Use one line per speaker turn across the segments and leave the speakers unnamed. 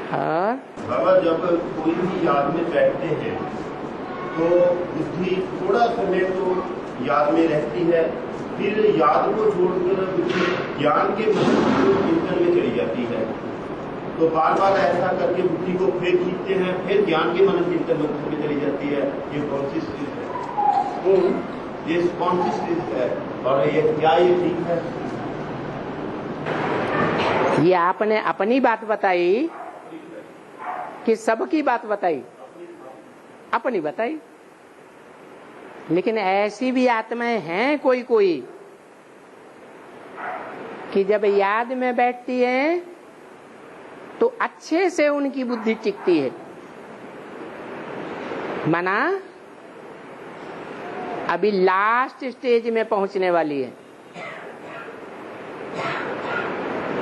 और
बाबा जब कोई भी याद में बैठते हैं तो बुद्धि थोड़ा समय तो याद में रहती है, फिर याद को छोड़कर बुद्धि ज्ञान के चिंतन में चली जाती है। तो बार बार ऐसा करके बुद्धि को फिर खींचते हैं, फिर ज्ञान के मन चिंतन में बुद्धि चली जाती है। ये कौन सी स्थिति है? ये कौन सी स्थिति है और ये क्या ये ठीक है?
ये आपने अपनी बात बताई कि सबकी बात बताई? अपनी बताई। लेकिन ऐसी भी आत्माएं हैं कोई कोई कि जब याद में बैठती हैं तो अच्छे से उनकी बुद्धि टिकती है। माना अभी लास्ट स्टेज में पहुंचने वाली है।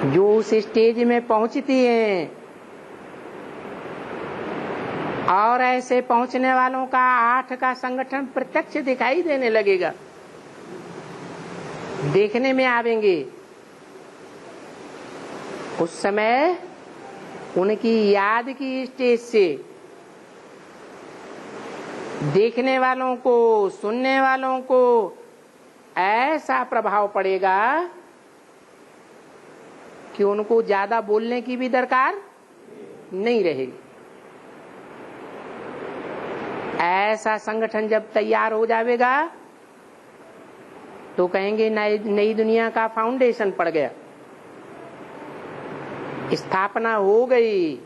जो उस स्टेज में पहुंचती हैं और ऐसे पहुंचने वालों का 8 का संगठन प्रत्यक्ष दिखाई देने लगेगा, देखने में आवेंगे। उस समय उनकी याद की स्टेज से देखने वालों को, सुनने वालों को ऐसा प्रभाव पड़ेगा कि उनको ज्यादा बोलने की भी दरकार नहीं रहेगी। ऐसा संगठन जब तैयार हो जाएगा तो कहेंगे नई दुनिया का फाउंडेशन पड़ गया, स्थापना हो गई,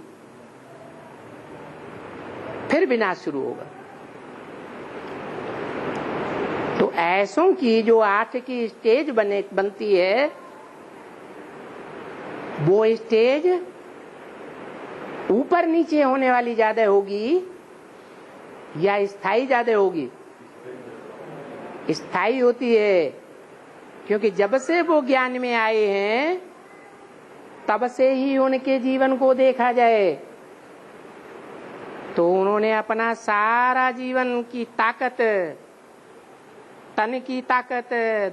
फिर विनाश शुरू होगा। तो ऐसों की जो 8 की स्टेज बनती है, वो स्टेज ऊपर नीचे होने वाली ज्यादा होगी या स्थायी ज्यादा होगी? स्थायी होती है, क्योंकि जब से वो ज्ञान में आए हैं तब से ही उनके जीवन को देखा जाए तो उन्होंने अपना सारा जीवन की ताकत, तन की ताकत,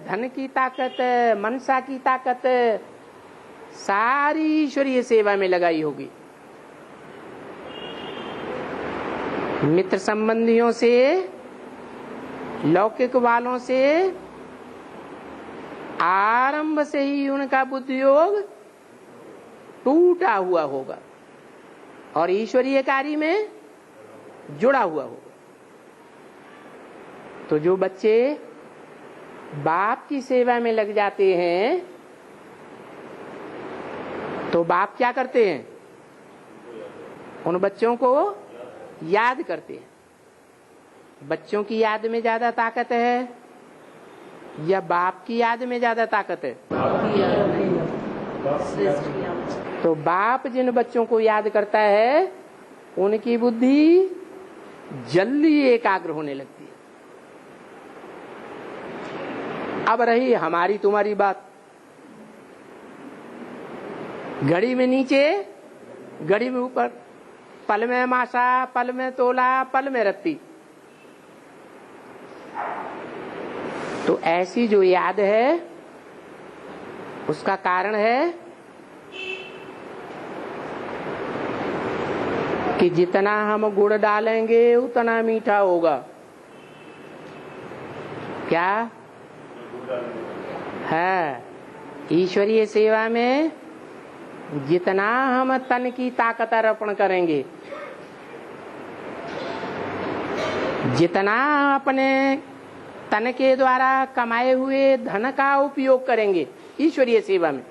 धन की ताकत, मनसा की ताकत सारी ईश्वरीय सेवा में लगाई होगी। मित्र संबंधियों से, लौकिक वालों से आरंभ से ही उनका बुद्धि योग टूटा हुआ होगा और ईश्वरीय कार्य में जुड़ा हुआ होगा। तो जो बच्चे बाप की सेवा में लग जाते हैं तो बाप क्या करते हैं? उन बच्चों को याद करते हैं। बच्चों की याद में ज्यादा ताकत है या बाप की याद में ज्यादा ताकत है? तो बाप जिन बच्चों को याद करता है उनकी बुद्धि जल्दी एकाग्र होने लगती है। अब रही हमारी तुम्हारी बात, घड़ी में नीचे, घड़ी में ऊपर, पल में मासा, पल में तोला, पल में रत्ती। तो ऐसी जो याद है उसका कारण है कि जितना हम गुड़ डालेंगे उतना मीठा होगा। क्या है? ईश्वरीय सेवा में जितना हम तन की ताकत अर्पण करेंगे, जितना अपने तन के द्वारा कमाए हुए धन का उपयोग करेंगे ईश्वरीय सेवा में,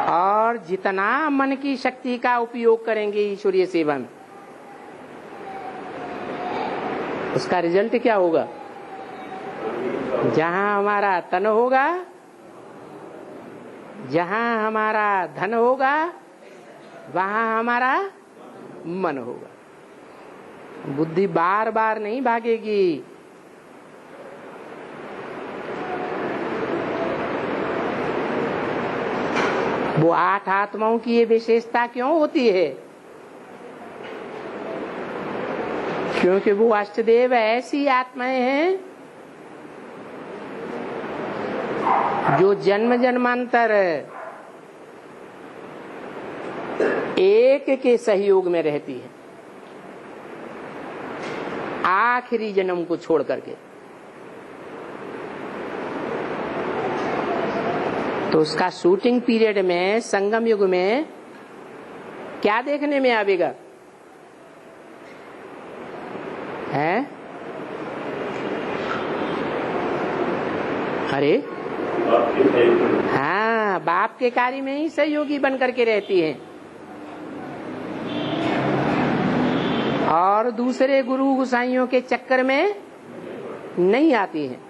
और जितना मन की शक्ति का उपयोग करेंगे ईश्वरीय सेवा में, उसका रिजल्ट क्या होगा? जहां हमारा तन होगा, जहां हमारा धन होगा, वहां हमारा मन होगा। बुद्धि बार बार नहीं भागेगी। वो 8 आत्माओं की ये विशेषता क्यों होती है? क्योंकि वो अष्टदेव ऐसी आत्माएं हैं जो जन्म जन्मांतर एक के सहयोग में रहती है, आखिरी जन्म को छोड़ करके। तो उसका शूटिंग पीरियड में, संगम युग में क्या देखने में आवेगा? है? अरे हाँ, बाप के कार्य में ही सहयोगी बन करके रहती है और दूसरे गुरु गुसाइयों के चक्कर में नहीं आती है।